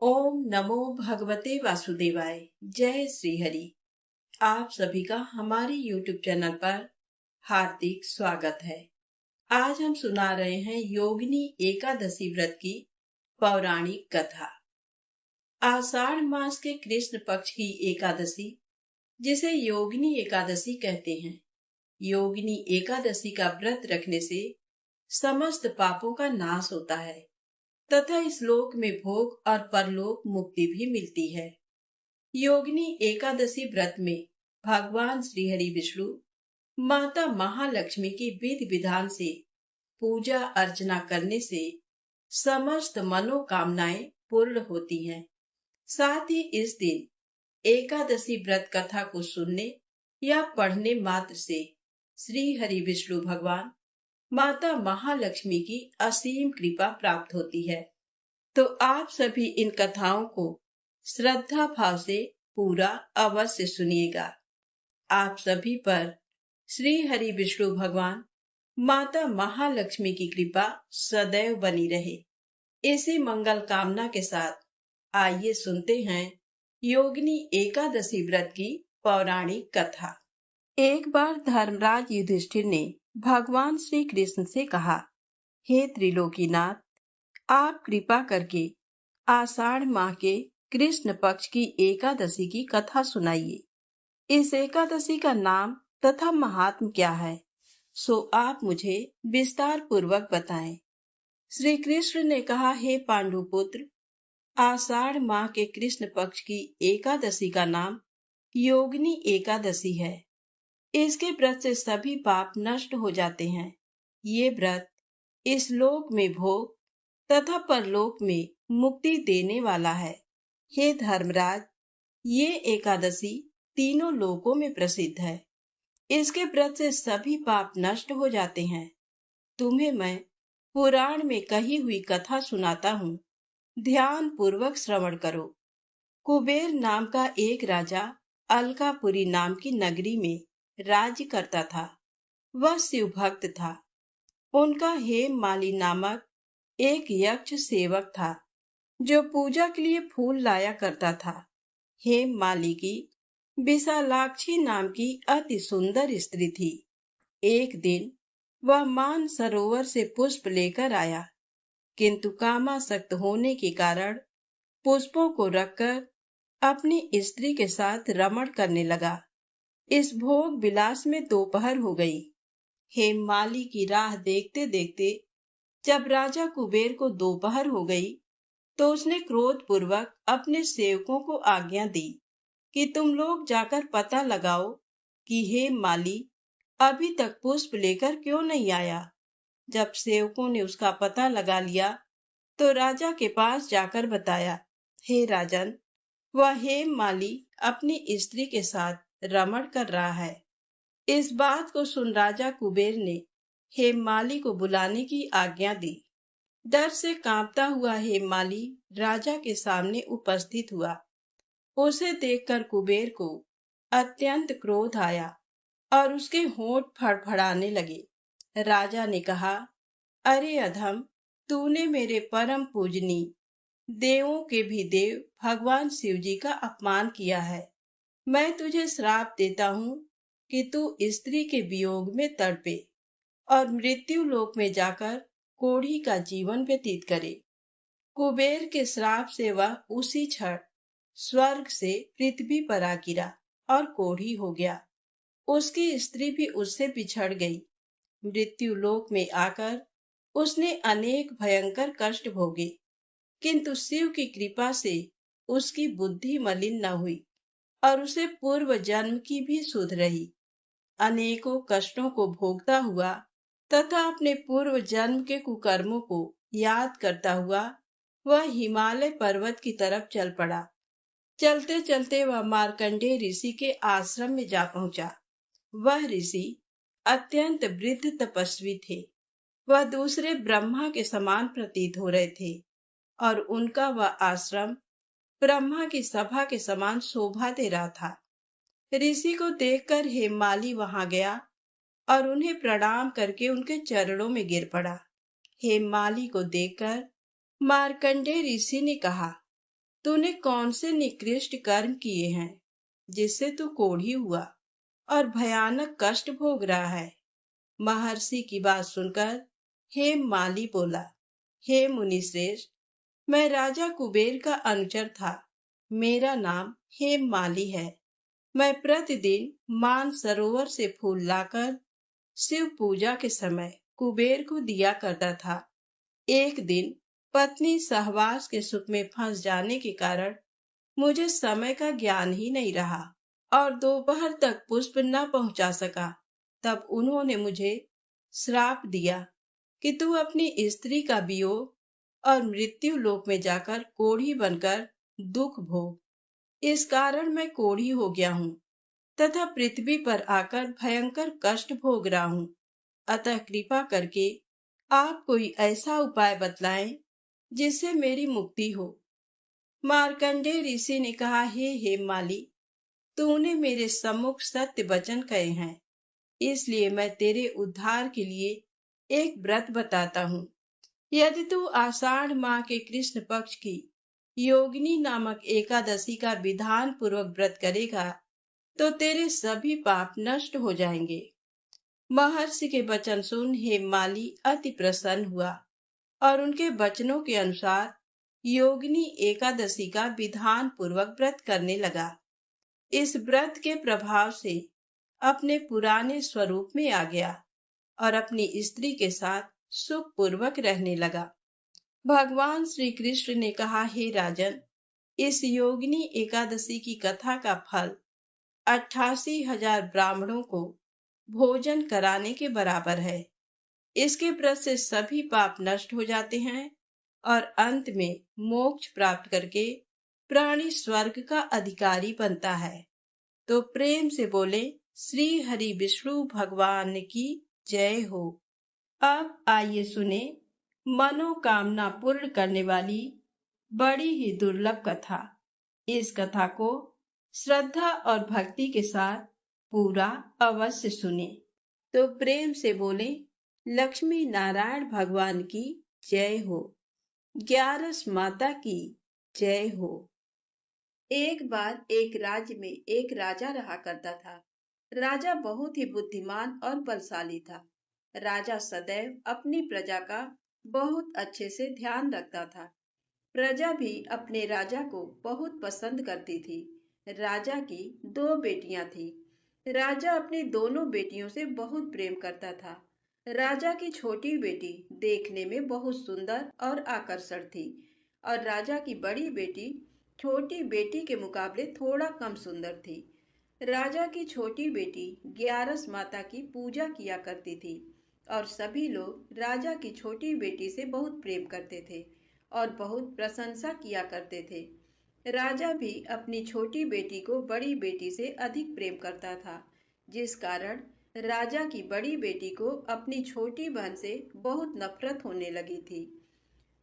ओम नमो भगवते वासुदेवाय। जय श्री हरि। आप सभी का हमारे YouTube चैनल पर हार्दिक स्वागत है। आज हम सुना रहे हैं योगिनी एकादशी व्रत की पौराणिक कथा। आषाढ़ मास के कृष्ण पक्ष की एकादशी, जिसे योगिनी एकादशी कहते हैं। योगिनी एकादशी का व्रत रखने से समस्त पापों का नाश होता है तथा इस लोक में भोग और परलोक मुक्ति भी मिलती है। योगिनी एकादशी व्रत में भगवान श्री हरि विष्णु, माता महालक्ष्मी की विधि विधान से पूजा अर्चना करने से समस्त मनोकामनाएं पूर्ण होती हैं। साथ ही इस दिन एकादशी व्रत कथा को सुनने या पढ़ने मात्र से श्री हरि विष्णु भगवान, माता महालक्ष्मी की असीम कृपा प्राप्त होती है। तो आप सभी इन कथाओं को श्रद्धा भाव से पूरा अवश्य सुनिएगा। आप सभी पर श्री हरि विष्णु भगवान, माता महालक्ष्मी की कृपा सदैव बनी रहे। इसी मंगल कामना के साथ आइए सुनते हैं योगिनी एकादशी व्रत की पौराणिक कथा। एक बार धर्मराज युधिष्ठिर ने भगवान श्री कृष्ण से कहा, हे त्रिलोकीनाथ, आप कृपा करके आषाढ़ माह के कृष्ण पक्ष की एकादशी की कथा सुनाइए। इस एकादशी का नाम तथा महात्म क्या है, सो आप मुझे विस्तार पूर्वक बताएं। श्री कृष्ण ने कहा, हे पांडुपुत्र, आषाढ़ माह के कृष्ण पक्ष की एकादशी का नाम योगिनी एकादशी है। इसके व्रत से सभी पाप नष्ट हो जाते हैं। ये व्रत इस लोक में भोग तथा परलोक में मुक्ति देने वाला है। हे धर्मराज, ये एकादशी तीनों लोकों में प्रसिद्ध है। इसके व्रत से सभी पाप नष्ट हो जाते हैं। तुम्हें मैं पुराण में कही हुई कथा सुनाता हूँ, ध्यान पूर्वक श्रवण करो। कुबेर नाम का एक राजा अलकापुरी नाम की नगरी में राज्य करता था। वह शिव भक्त था। उनका हेममाली नामक एक यक्ष सेवक था, जो पूजा के लिए फूल लाया करता था। हेममाली की विशालाक्षी नाम की अति सुंदर स्त्री थी। एक दिन वह मान सरोवर से पुष्प लेकर आया, किंतु कामासक्त होने के कारण पुष्पों को रखकर अपनी स्त्री के साथ रमण करने लगा। इस भोग विलास में दोपहर हो गई। हेममाली की राह देखते देखते जब राजा कुबेर को दोपहर हो गई, तो उसने क्रोध पूर्वक अपने सेवकों को आज्ञा दी कि तुम लोग जाकर पता लगाओ कि हेममाली अभी तक पुष्प लेकर क्यों नहीं आया। जब सेवकों ने उसका पता लगा लिया, तो राजा के पास जाकर बताया, हे राजन, वह हेममाली अपनी स्त्री के साथ रमण कर रहा है। इस बात को सुन राजा कुबेर ने हेममाली को बुलाने की आज्ञा दी। डर से कांपता हुआ हेममाली राजा के सामने उपस्थित हुआ। उसे देखकर कुबेर को अत्यंत क्रोध आया और उसके होंठ फड़फड़ाने लगे। राजा ने कहा, अरे अधम, तूने मेरे परम पूजनी, देवों के भी देव भगवान शिव जी का अपमान किया है। मैं तुझे श्राप देता हूँ कि तू स्त्री के वियोग में तड़पे और मृत्यु लोक में जाकर कोढ़ी का जीवन व्यतीत करे। कुबेर के श्राप से वह उसी क्षण स्वर्ग से पृथ्वी पर आ गिरा और कोढ़ी हो गया। उसकी स्त्री भी उससे बिछड़ गई। मृत्यु लोक में आकर उसने अनेक भयंकर कष्ट भोगे, किंतु शिव की कृपा से उसकी बुद्धि मलिन न हुई और उसे पूर्व जन्म की भी सुध रही। अनेकों कष्टों को भोगता हुआ तथा अपने पूर्व जन्म के कुकर्मों को याद करता हुआ वह हिमालय पर्वत की तरफ चल पड़ा। चलते चलते वह मार्कंडेय ऋषि के आश्रम में जा पहुंचा। वह ऋषि अत्यंत वृद्ध तपस्वी थे। वह दूसरे ब्रह्मा के समान प्रतीत हो रहे थे और उनका वह आश्रम ब्रह्मा की सभा के समान शोभा दे रहा था। ऋषि को देखकर हेममाली वहां गया और उन्हें प्रणाम करके उनके चरणों में गिर पड़ा। हेममाली को देखकर मार्कंडेय ऋषि ने कहा, तूने कौन से निकृष्ट कर्म किए हैं जिससे तू कोढ़ी हुआ और भयानक कष्ट भोग रहा है? महर्षि की बात सुनकर हेम माली बोला, हे मुनिश्रेष्ठ, मैं राजा कुबेर का अनुचर था। मेरा नाम हेम माली है। मैं प्रतिदिन मान सरोवर से फूल लाकर शिव पूजा के समय कुबेर को दिया करता था। एक दिन पत्नी सहवास के सुख में फंस जाने के कारण मुझे समय का ज्ञान ही नहीं रहा और दोपहर तक पुष्प न पहुंचा सका। तब उन्होंने मुझे श्राप दिया कि तू अपनी स्त्री का वियोग और मृत्यु लोक में जाकर कोढ़ी बनकर दुख भोग। इस कारण मैं कोढ़ी हो गया हूँ तथा पृथ्वी पर आकर भयंकर कष्ट भोग रहा हूँ। अतः कृपा करके आप कोई ऐसा उपाय बतलाएं जिससे मेरी मुक्ति हो। मार्कंडेय ऋषि ने कहा, हे हेममाली, तूने मेरे सम्मुख सत्य वचन कहे हैं, इसलिए मैं तेरे उद्धार के लिए एक व्रत बताता हूँ। यदि तू आषाढ़ माह के कृष्ण पक्ष की योगिनी नामक एकादशी का विधान पूर्वक व्रत करेगा तो तेरे सभी पाप नष्ट हो जाएंगे। महर्षि के वचन सुन हेममाली अति प्रसन्न हुआ और उनके वचनों के अनुसार योगिनी एकादशी का विधान पूर्वक व्रत करने लगा। इस व्रत के प्रभाव से अपने पुराने स्वरूप में आ गया और अपनी स्त्री के साथ सुख पूर्वक रहने लगा। भगवान श्री कृष्ण ने कहा, हे राजन, इस योगिनी एकादशी की कथा का फल 88,000 ब्राह्मणों को भोजन कराने के बराबर है। इसके व्रत से सभी पाप नष्ट हो जाते हैं और अंत में मोक्ष प्राप्त करके प्राणी स्वर्ग का अधिकारी बनता है। तो प्रेम से बोले, श्री हरि विष्णु भगवान की जय हो। अब आइए सुने मनोकामना पूर्ण करने वाली बड़ी ही दुर्लभ कथा। इस कथा को श्रद्धा और भक्ति के साथ पूरा अवश्य सुने। तो प्रेम से बोले, लक्ष्मी नारायण भगवान की जय हो। ग्यारस माता की जय हो। एक बार एक राज्य में एक राजा रहा करता था। राजा बहुत ही बुद्धिमान और बलशाली था। राजा सदैव अपनी प्रजा का बहुत अच्छे से ध्यान रखता था। प्रजा भी अपने राजा को बहुत पसंद करती थी। राजा की दो बेटियां थी। राजा अपनी दोनों बेटियों से बहुत प्रेम करता था। राजा की छोटी बेटी देखने में बहुत सुंदर और आकर्षक थी और राजा की बड़ी बेटी छोटी बेटी के मुकाबले थोड़ा कम सुंदर थी। राजा की छोटी बेटी ग्यारस माता की पूजा किया करती थी और सभी लोग राजा की छोटी बेटी से बहुत प्रेम करते थे और बहुत प्रशंसा किया करते थे। राजा भी अपनी छोटी बेटी को बड़ी बेटी से अधिक प्रेम करता था, जिस कारण राजा की बड़ी बेटी को अपनी छोटी बहन से बहुत नफरत होने लगी थी।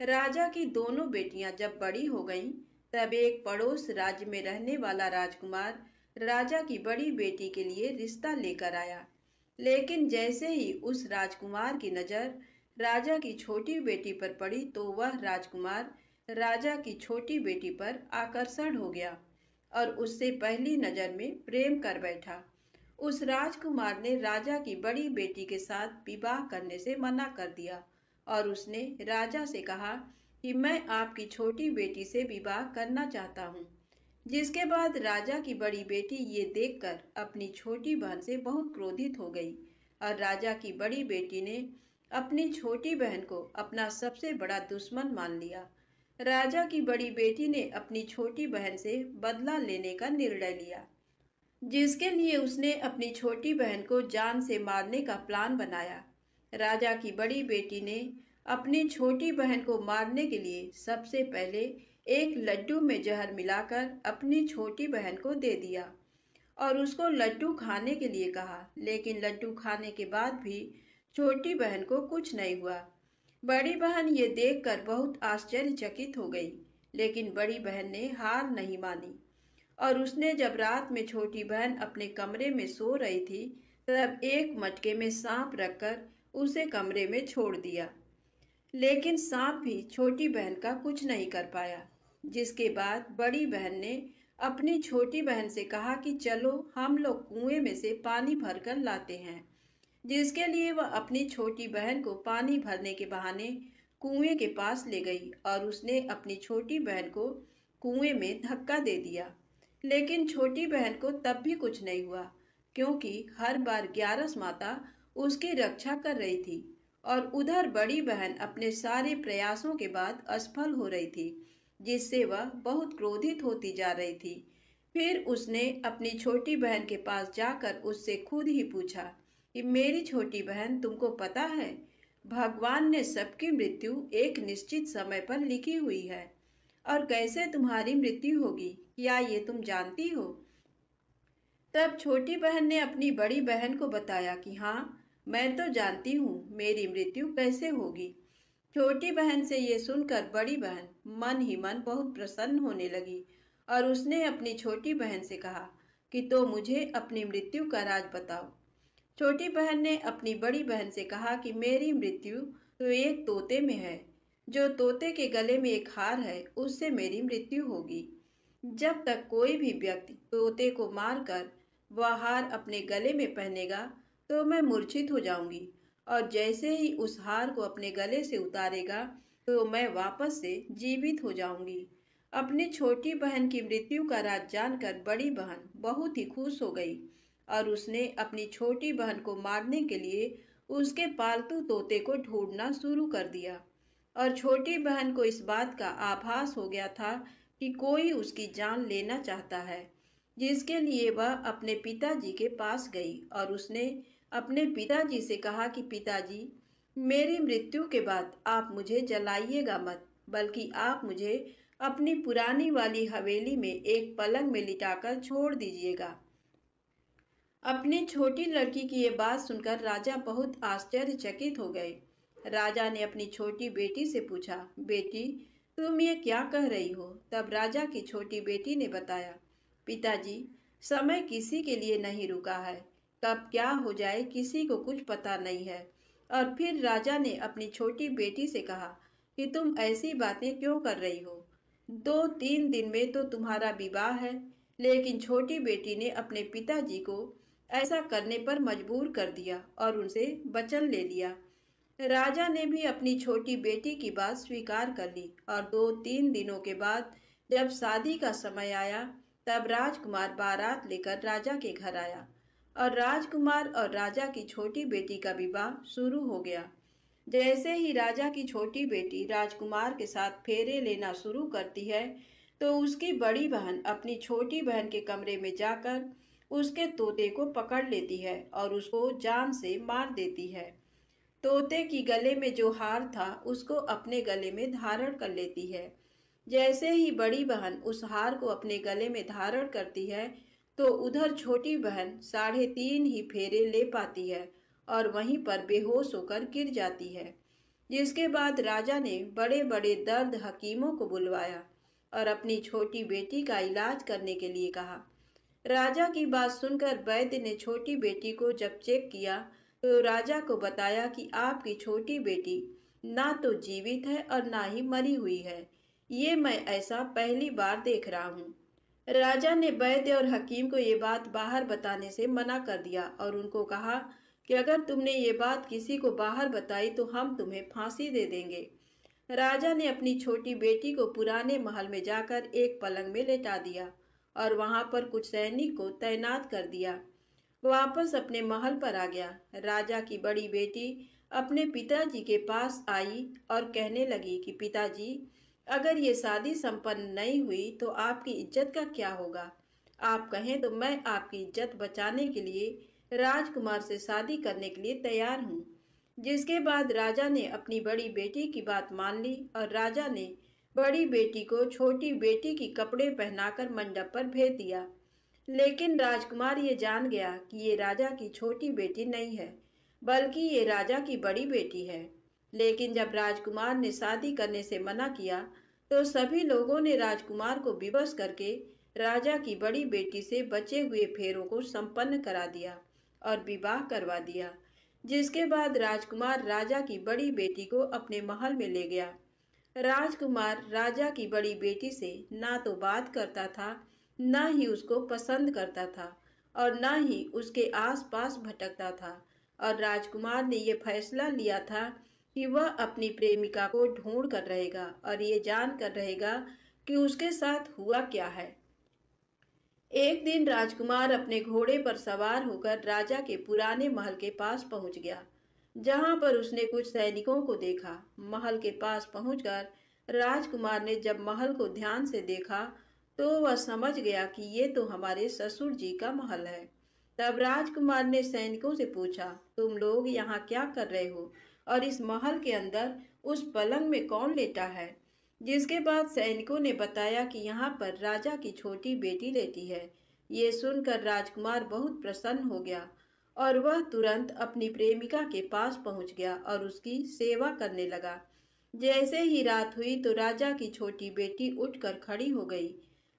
राजा की दोनों बेटियां जब बड़ी हो गईं, तब एक पड़ोस राज्य में रहने वाला राजकुमार राजा की बड़ी बेटी के लिए रिश्ता लेकर आया। लेकिन जैसे ही उस राजकुमार की नजर राजा की छोटी बेटी पर पड़ी तो वह राजकुमार राजा की छोटी बेटी पर आकर्षण हो गया और उससे पहली नजर में प्रेम कर बैठा। उस राजकुमार ने राजा की बड़ी बेटी के साथ विवाह करने से मना कर दिया और उसने राजा से कहा कि मैं आपकी छोटी बेटी से विवाह करना चाहता हूँ। जिसके बाद राजा की बड़ी बेटी ये देखकर अपनी छोटी बहन से बहुत क्रोधित हो गई और राजा की बड़ी बेटी ने अपनी छोटी बहन को अपना सबसे बड़ा दुश्मन मान लिया। राजा की बड़ी बेटी ने अपनी छोटी बहन से बदला लेने का निर्णय लिया, जिसके लिए उसने अपनी छोटी बहन को जान से मारने का प्लान बनाया। राजा की बड़ी बेटी ने अपनी छोटी बहन को मारने के लिए सबसे पहले एक लड्डू में जहर मिलाकर अपनी छोटी बहन को दे दिया और उसको लड्डू खाने के लिए कहा। लेकिन लड्डू खाने के बाद भी छोटी बहन को कुछ नहीं हुआ। बड़ी बहन ये देखकर बहुत आश्चर्यचकित हो गई, लेकिन बड़ी बहन ने हार नहीं मानी और उसने जब रात में छोटी बहन अपने कमरे में सो रही थी, तब एक मटके में सांप रखकर उसे कमरे में छोड़ दिया। लेकिन सांप भी छोटी बहन का कुछ नहीं कर पाया। जिसके बाद बड़ी बहन ने अपनी छोटी बहन से कहा कि चलो हम लोग कुएं में से पानी भरकर लाते हैं। जिसके लिए वह अपनी छोटी बहन को पानी भरने के बहाने कुएं के पास ले गई और उसने अपनी छोटी बहन को कुएं में धक्का दे दिया। लेकिन छोटी बहन को तब भी कुछ नहीं हुआ, क्योंकि हर बार ग्यारस माता उसकी रक्षा कर रही थी और उधर बड़ी बहन अपने सारे प्रयासों के बाद असफल हो रही थी, जिससे वह बहुत क्रोधित होती जा रही थी। फिर उसने अपनी छोटी बहन के पास जाकर उससे खुद ही पूछा कि मेरी छोटी बहन, तुमको पता है भगवान ने सबकी मृत्यु एक निश्चित समय पर लिखी हुई है, और कैसे तुम्हारी मृत्यु होगी क्या ये तुम जानती हो? तब छोटी बहन ने अपनी बड़ी बहन को बताया कि हाँ, मैं तो जानती हूँ मेरी मृत्यु कैसे होगी। छोटी बहन से ये सुनकर बड़ी बहन मन ही मन बहुत प्रसन्न होने लगी और उसने अपनी छोटी बहन से कहा कि तो मुझे अपनी मृत्यु का राज बताओ। छोटी बहन ने अपनी बड़ी बहन से कहा कि मेरी मृत्यु तो एक तोते में है। जो तोते के गले में एक हार है, उससे मेरी मृत्यु होगी। जब तक कोई भी व्यक्ति तोते को मारकर वह हार अपने गले में पहनेगा, तो मैं मूर्छित हो जाऊंगी, और जैसे ही उस हार को अपने गले से उतारेगा, तो मैं वापस से जीवित हो जाऊंगी। अपनी छोटी बहन की मृत्यु का राज जानकर बड़ी बहन बहुत ही खुश हो गई और उसने अपनी छोटी बहन को मारने के लिए उसके पालतू तोते को ढूंढना शुरू कर दिया। और छोटी बहन को इस बात का आभास हो गया था कि कोई उसकी जान लेना चाहता है, जिसके लिए वह अपने पिताजी के पास गई और उसने अपने पिताजी से कहा कि पिताजी, मेरी मृत्यु के बाद आप मुझे जलाइएगा मत, बल्कि आप मुझे अपनी पुरानी वाली हवेली में एक पलंग में लिटाकर छोड़ दीजिएगा। अपनी छोटी लड़की की ये बात सुनकर राजा बहुत आश्चर्यचकित हो गए। राजा ने अपनी छोटी बेटी से पूछा, बेटी, तुम ये क्या कह रही हो? तब राजा की छोटी बेटी ने बताया, पिताजी, समय किसी के लिए नहीं रुका है, कब क्या हो जाए किसी को कुछ पता नहीं है। और फिर राजा ने अपनी छोटी बेटी से कहा कि तुम ऐसी बातें क्यों कर रही हो? 2-3 दिन में तो तुम्हारा विवाह है। लेकिन छोटी बेटी ने अपने पिताजी को ऐसा करने पर मजबूर कर दिया और उनसे वचन ले लिया। राजा ने भी अपनी छोटी बेटी की बात स्वीकार कर ली और 2-3 दिनों के बाद जब शादी का समय आया, तब राजकुमार बारात लेकर राजा के घर आया और राजकुमार और राजा की छोटी बेटी का विवाह शुरू हो गया। जैसे ही राजा की छोटी बेटी राजकुमार के साथ फेरे लेना शुरू करती है, तो उसकी बड़ी बहन अपनी छोटी बहन के कमरे में जाकर उसके तोते को पकड़ लेती है और उसको जान से मार देती है। तोते की गले में जो हार था, उसको अपने गले में धारण कर लेती है। जैसे ही बड़ी बहन उस हार को अपने गले में धारण करती है, तो उधर छोटी बहन 3.5 ही फेरे ले पाती है और वहीं पर बेहोश होकर गिर जाती है। जिसके बाद राजा ने बड़े बड़े दर्द हकीमों को बुलवाया और अपनी छोटी बेटी का इलाज करने के लिए कहा। राजा की बात सुनकर वैद्य ने छोटी बेटी को जब चेक किया, तो राजा को बताया कि आपकी छोटी बेटी ना तो जीवित है और ना ही मरी हुई है। ये मैं ऐसा पहली बार देख रहा हूँ। राजा ने वैद्य और हकीम को ये बात बाहर बताने से मना कर दिया और उनको कहा कि अगर तुमने ये बात किसी को बाहर बताई तो हम तुम्हें फांसी दे देंगे। राजा ने अपनी छोटी बेटी को पुराने महल में जाकर एक पलंग में लेटा दिया और वहां पर कुछ सैनिक को तैनात कर दिया। वापस अपने महल पर आ गया। राजा की बड़ी बेटी अपने पिताजी के पास आई और कहने लगी कि पिताजी, अगर ये शादी संपन्न नहीं हुई तो आपकी इज्जत का क्या होगा? आप कहें तो मैं आपकी इज्जत बचाने के लिए राजकुमार से शादी करने के लिए तैयार हूँ। जिसके बाद राजा ने अपनी बड़ी बेटी की बात मान ली और राजा ने बड़ी बेटी को छोटी बेटी की कपड़े पहनाकर मंडप पर भेज दिया। लेकिन राजकुमार ये जान गया कि ये राजा की छोटी बेटी नहीं है, बल्कि ये राजा की बड़ी बेटी है। लेकिन जब राजकुमार ने शादी करने से मना किया, तो सभी लोगों ने राजकुमार को विवश करके राजा की बड़ी बेटी से बचे हुए फेरों को संपन्न करा दिया और विवाह करवा दिया। जिसके बाद राजकुमार राजा की बड़ी बेटी को अपने महल में ले गया। राजकुमार राजा की बड़ी बेटी से ना तो बात करता था, ना ही उसको पसंद करता था और ना ही उसके आसपास भटकता था। और राजकुमार ने ये फैसला लिया था कि वह अपनी प्रेमिका को ढूंढ कर रहेगा और ये जान कर रहेगा कि उसके साथ हुआ क्या है। एक दिन राजकुमार अपने घोड़े पर सवार होकर राजा के पुराने महल के पास पहुंच गया, जहां पर उसने कुछ सैनिकों को देखा। महल के पास पहुंचकर राजकुमार ने जब महल को ध्यान से देखा तो वह समझ गया कि ये तो हमारे ससुर जी का महल है। तब राजकुमार ने सैनिकों से पूछा, तुम लोग यहाँ क्या कर रहे हो और इस महल के अंदर उस पलंग में कौन लेटा है? जिसके बाद सैनिकों ने बताया कि यहाँ पर राजा की छोटी बेटी लेटी है। ये सुनकर राजकुमार बहुत प्रसन्न हो गया और वह तुरंत अपनी प्रेमिका के पास पहुंच गया और उसकी सेवा करने लगा। जैसे ही रात हुई तो राजा की छोटी बेटी उठकर खड़ी हो गई।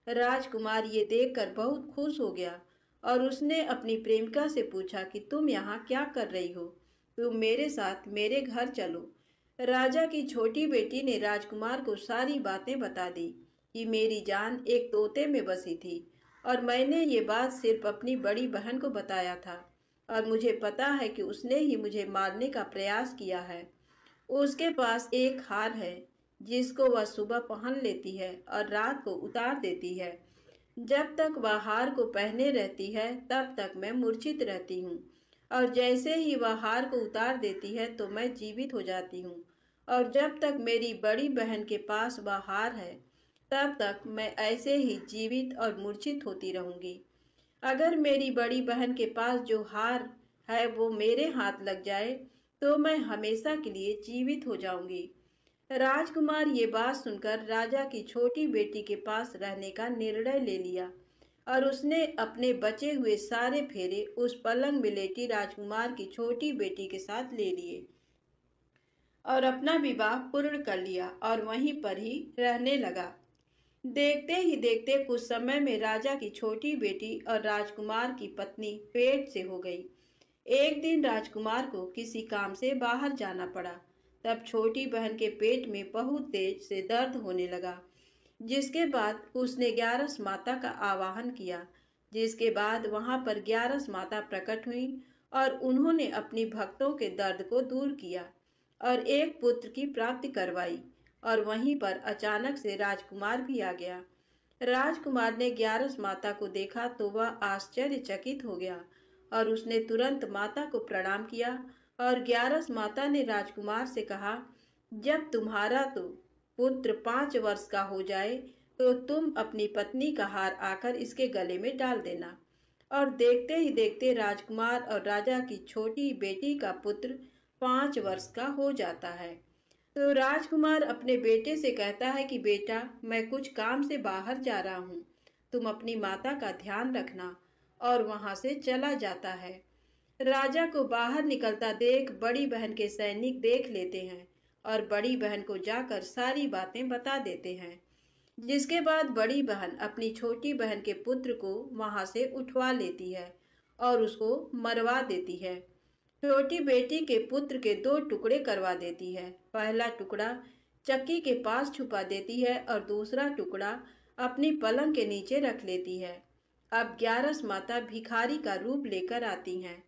राजकुमार ये देखकर बहुत खुश हो गया और उसने अपनी प्रेमिका से पूछा कि तुम यहाँ क्या कर रही हो? तुम मेरे साथ मेरे घर चलो। राजा की छोटी बेटी ने राजकुमार को सारी बातें बता दी कि मेरी जान एक तोते में बसी थी और मैंने ये बात सिर्फ अपनी बड़ी बहन को बताया था और मुझे पता है कि उसने ही मुझे मारने का प्रयास किया है। उसके पास एक हार है जिसको वह सुबह पहन लेती है और रात को उतार देती है। जब तक वह हार को पहने रहती है तब तक मैं मूर्छित रहती हूँ और जैसे ही वह हार को उतार देती है तो मैं जीवित हो जाती हूँ। और जब तक मेरी बड़ी बहन के पास वह हार है तब तक मैं ऐसे ही जीवित और मूर्छित होती रहूंगी। अगर मेरी बड़ी बहन के पास जो हार है वो मेरे हाथ लग जाए तो मैं हमेशा के लिए जीवित हो जाऊंगी। राजकुमार ये बात सुनकर राजा की छोटी बेटी के पास रहने का निर्णय ले लिया और उसने अपने बचे हुए सारे फेरे उस पलंग में लेटी राजकुमार की छोटी बेटी के साथ ले लिए और अपना विवाह पूर्ण कर लिया और वहीं पर ही रहने लगा। देखते ही देखते कुछ समय में राजा की छोटी बेटी और राजकुमार की पत्नी पेट से हो गई। एक दिन राजकुमार को किसी काम से बाहर जाना पड़ा। तब छोटी बहन के पेट में बहुत तेज से दर्द होने लगा, जिसके बाद उसने ग्यारस माता का आवाहन किया। जिसके बाद वहां पर ग्यारस माता प्रकट हुई और उन्होंने अपनी भक्तों के दर्द को दूर किया और एक पुत्र की प्राप्ति करवाई। और वहीं पर अचानक से राजकुमार भी आ गया। राजकुमार ने ग्यारस माता को देखा तो वह आश्चर्यचकित हो गया और उसने तुरंत माता को प्रणाम किया। और ग्यारस माता ने राजकुमार से कहा, जब तुम्हारा तो पुत्र 5 वर्ष का हो जाए तो तुम अपनी पत्नी का हार आकर इसके गले में डाल देना। और देखते ही देखते राजकुमार और राजा की छोटी बेटी का पुत्र 5 वर्ष का हो जाता है। तो राजकुमार अपने बेटे से कहता है कि बेटा, मैं कुछ काम से बाहर जा रहा हूँ, तुम अपनी माता का ध्यान रखना। और वहां से चला जाता है। राजा को बाहर निकलता देख बड़ी बहन के सैनिक देख लेते हैं और बड़ी बहन को जाकर सारी बातें बता देते हैं। जिसके बाद बड़ी बहन अपनी छोटी बहन के पुत्र को वहां से उठवा लेती है और उसको मरवा देती है। छोटी बेटी के पुत्र के 2 टुकड़े करवा देती है। पहला टुकड़ा चक्की के पास छुपा देती है और दूसरा टुकड़ा अपनी पलंग के नीचे रख लेती है। अब ग्यारस माता भिखारी का रूप लेकर आती हैं।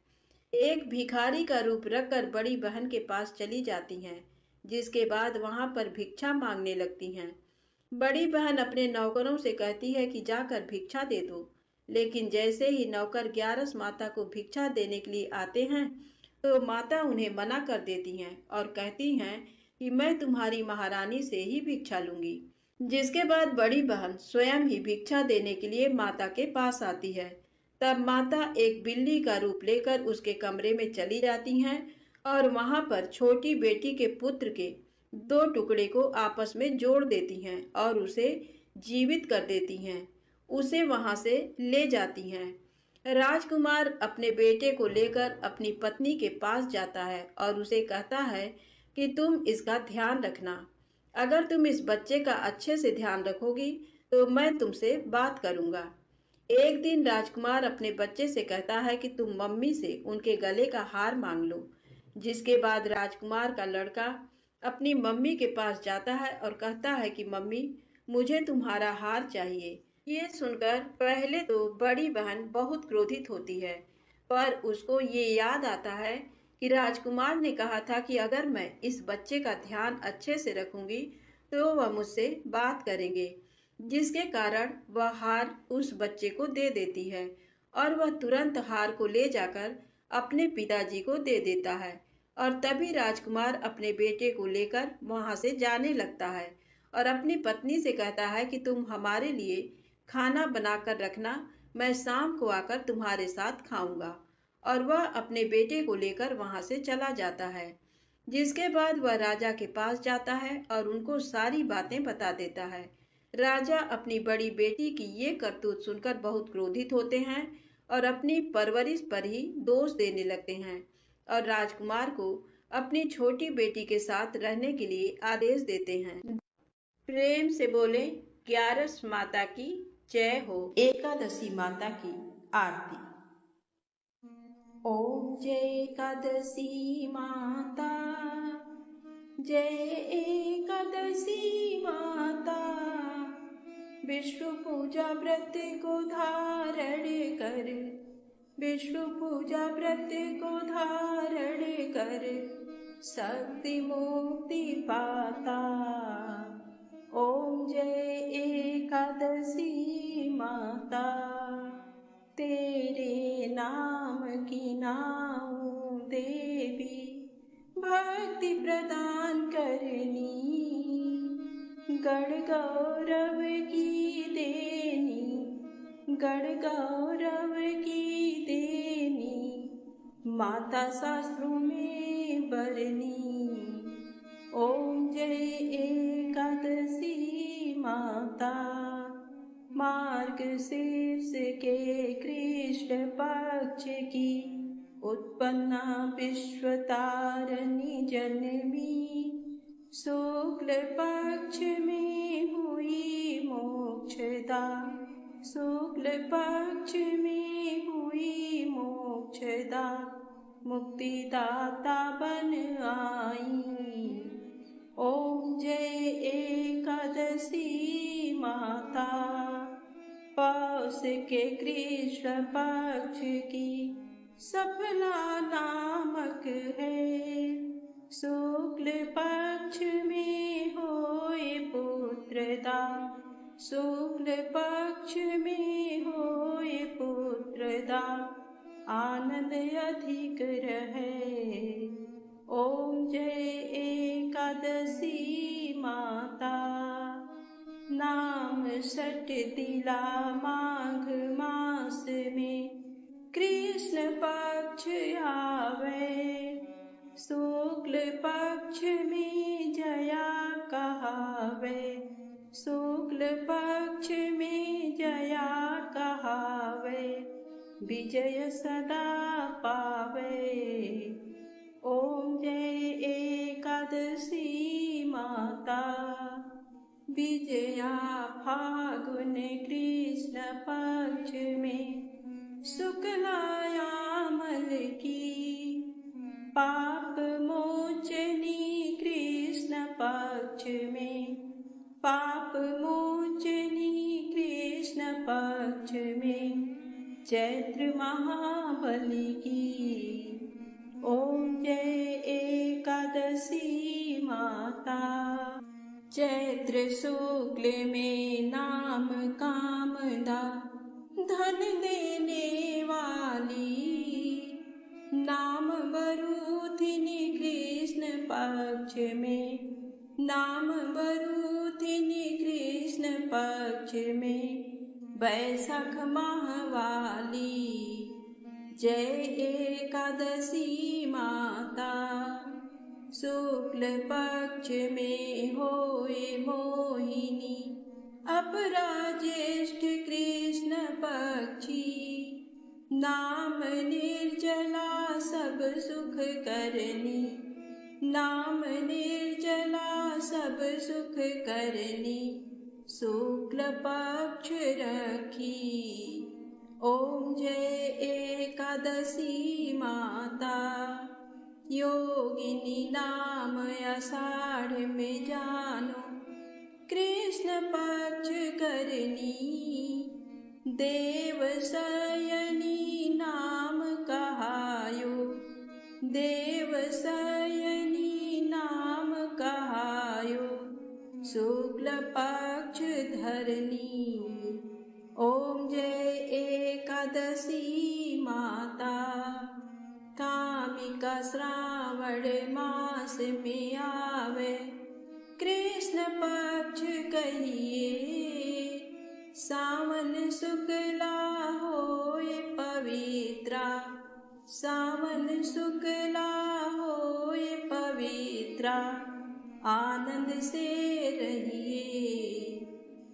एक भिखारी का रूप रखकर बड़ी बहन के पास चली जाती हैं, जिसके बाद वहां पर भिक्षा मांगने लगती हैं। बड़ी बहन अपने नौकरों से कहती है कि जाकर भिक्षा दे दो, लेकिन जैसे ही नौकर ग्यारस माता को भिक्षा देने के लिए आते हैं तो माता उन्हें मना कर देती हैं और कहती हैं कि मैं तुम्हारी महारानी से ही भिक्षा लूंगी। जिसके बाद बड़ी बहन स्वयं ही भिक्षा देने के लिए माता के पास आती है। तब माता एक बिल्ली का रूप लेकर उसके कमरे में चली जाती हैं और वहां पर छोटी बेटी के पुत्र के 2 टुकड़े को आपस में जोड़ देती हैं और उसे जीवित कर देती हैं। उसे वहां से ले जाती हैं। राजकुमार अपने बेटे को लेकर अपनी पत्नी के पास जाता है और उसे कहता है कि तुम इसका ध्यान रखना। अगर तुम इस बच्चे का अच्छे से ध्यान रखोगी तो मैं तुमसे बात करूंगा। एक दिन राजकुमार अपने बच्चे से कहता है कि तुम मम्मी से उनके गले का हार मांग लो। जिसके बाद राजकुमार का लड़का अपनी मम्मी के पास जाता है और कहता है कि मम्मी, मुझे तुम्हारा हार चाहिए। ये सुनकर पहले तो बड़ी बहन बहुत क्रोधित होती है, पर उसको ये याद आता है कि राजकुमार ने कहा था कि अगर मैं इस बच्चे का ध्यान अच्छे से रखूंगी तो वह मुझसे बात करेंगे, जिसके कारण वह हार उस बच्चे को दे देती है और वह तुरंत हार को ले जाकर अपने पिताजी को दे देता है। और तभी राजकुमार अपने बेटे को लेकर वहां से जाने लगता है और अपनी पत्नी से कहता है कि तुम हमारे लिए खाना बनाकर रखना, मैं शाम को आकर तुम्हारे साथ खाऊंगा। और वह अपने बेटे को लेकर वहां से चला जाता है, जिसके बाद वह राजा के पास जाता है और उनको सारी बातें बता देता है। राजा अपनी बड़ी बेटी की ये करतूत सुनकर बहुत क्रोधित होते हैं और अपनी परवरिश पर ही दोष देने लगते हैं और राजकुमार को अपनी छोटी बेटी के साथ रहने के लिए आदेश देते हैं। प्रेम से बोले, ग्यारस माता की जय हो। एकादशी माता की आरती। ओम जय एकादशी माता, जय एकादशी माता। विष्णु पूजा व्रत को धारण कर, विष्णु पूजा व्रत को धारण कर, शक्ति मुक्ति पाता। ओम जय एकादशी माता, तेरे नाम की नाऊं देवी, भक्ति प्रदान करनी, गण गौरव की देनी, गण गौरव की देनी, माता शास्त्रों में बरनी। ओम जय एकादशी माता, मार्गशीर्ष के कृष्ण पक्ष की उत्पन्ना विश्वतारिणी जन्मी, शुक्ल पक्ष में हुई मोक्षदा, शुक्ल पक्ष में हुई मोक्षदा, मुक्तिदाता बन आई। ओम जय एकादशी माता, पौष के कृष्ण पक्ष की सफला नामक है, शुक्ल पक्ष में होए पुत्रदा, शुक्ल पक्ष में होए पुत्रदा, आनंद अधिक रहे। ओम जय एकादशी माता, नाम सट तिला माघ मास में कृष्ण पक्ष आवे, शुक्ल पक्ष में जया कहावे, शुक्ल पक्ष में जया कहावे, विजय सदा पावे। ओम जय एकादशी माता, विजया फागुन कृष्ण पक्ष में शुक्लायामल की, पाप मोचनी कृष्ण पक्ष में, पाप मोचनी कृष्ण पक्ष में, चैत्र महाबली की। ओम जय एकादशी माता, चैत्र शुक्ल में नाम कामदा, धन देने वाली, नाम बरूथिनी कृष्ण पक्ष में, नाम बरूथिनी कृष्ण पक्ष में, बैसाख माह वाली। जय एकादशी माता, शुक्ल पक्ष में होए मोहिनी, अपरा ज्येष्ठ कृष्ण पक्षी, नाम निर्जला सब सुख करनी, नाम निर्जला सब सुख करनी, शुक्ल पक्ष रखी। ओम जय एकादशी माता, योगिनी नाम आषाढ़ में जानो, कृष्ण पक्ष करनी, देव शयनी नाम कहायो, देव शयनी नाम कहायो, शुक्ल पक्ष धरनी। ओम जय एकादशी माता, कामिका श्रावण मास में आवे, कृष्ण पक्ष कहिए, सावन शुक्ला होए पवित्रा, सावन शुक्ला होए पवित्रा, आनंद से रहिए।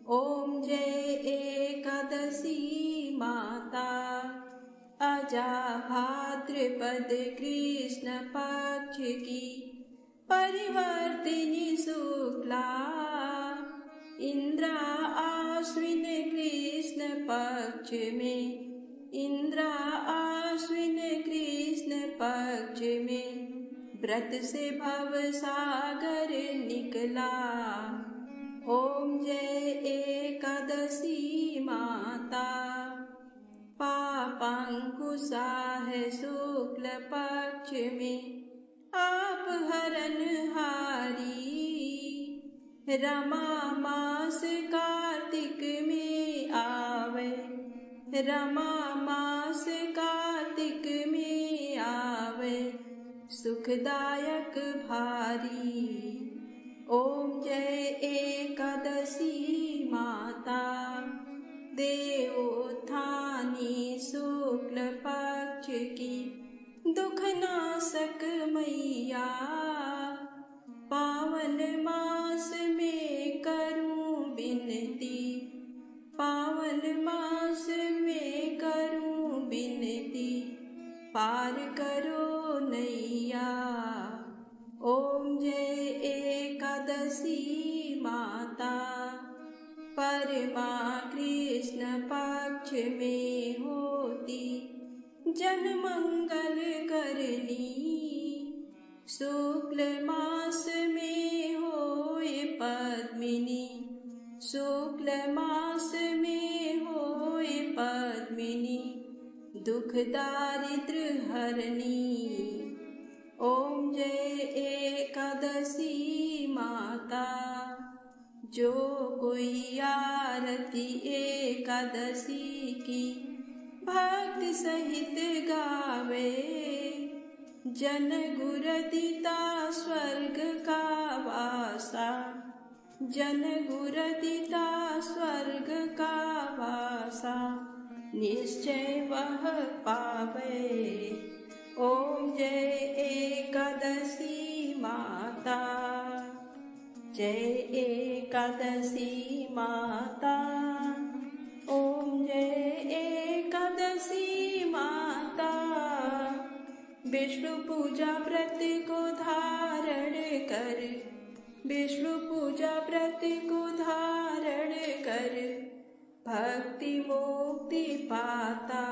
ओम जय एकादशी माता, अजा भाद्रपद कृष्ण पक्ष की परिवर्तिनी शुक्ला, इंद्रा आश्विन कृष्ण पक्ष में, इंद्रा आश्विन कृष्ण पक्ष में, व्रत से भव सागर निकला। ओम जय एकादशी माता, पापांकुशा है शुक्ल पक्ष में, आप हरन हारी, रमा मास कार्तिक में आवे, रमा मास कार्तिक में आवे, सुखदायक भारी। ओम जय एकादशी माता, देवोत्थानी शुक्ल पक्ष की दुख नाशक मैया, पावन मास में करूं विनती, पावन मास में करूं विनती, पार करो नैया। ओम जय एकादशी माता, परमा कृष्ण पक्ष में होती, जन मंगल करनी, शुक्ल मास में होए पद्मिनी, शुक्ल मास में होए पद्मिनी, दुख दारिद्र हरनी। ओम जय एकादशी माता, जो कोई आरती एकादशी की भक्ति सहित गावे, जन गुरदिता स्वर्ग का वासा, जन गुरदिता स्वर्ग का वासा, निश्चय वह पावे। ओम जय एकादशी माता, जय एकादशी माता। ओम जय एकादशी माता, विष्णु पूजा व्रत को धारण कर, विष्णु पूजा व्रत को धारण कर, भक्ति मुक्ति पाता।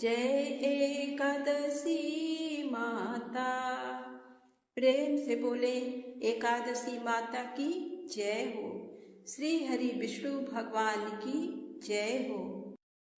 जय एकादशी माता। प्रेम से बोले एकादशी माता की जय हो। श्री हरि विष्णु भगवान की जय हो।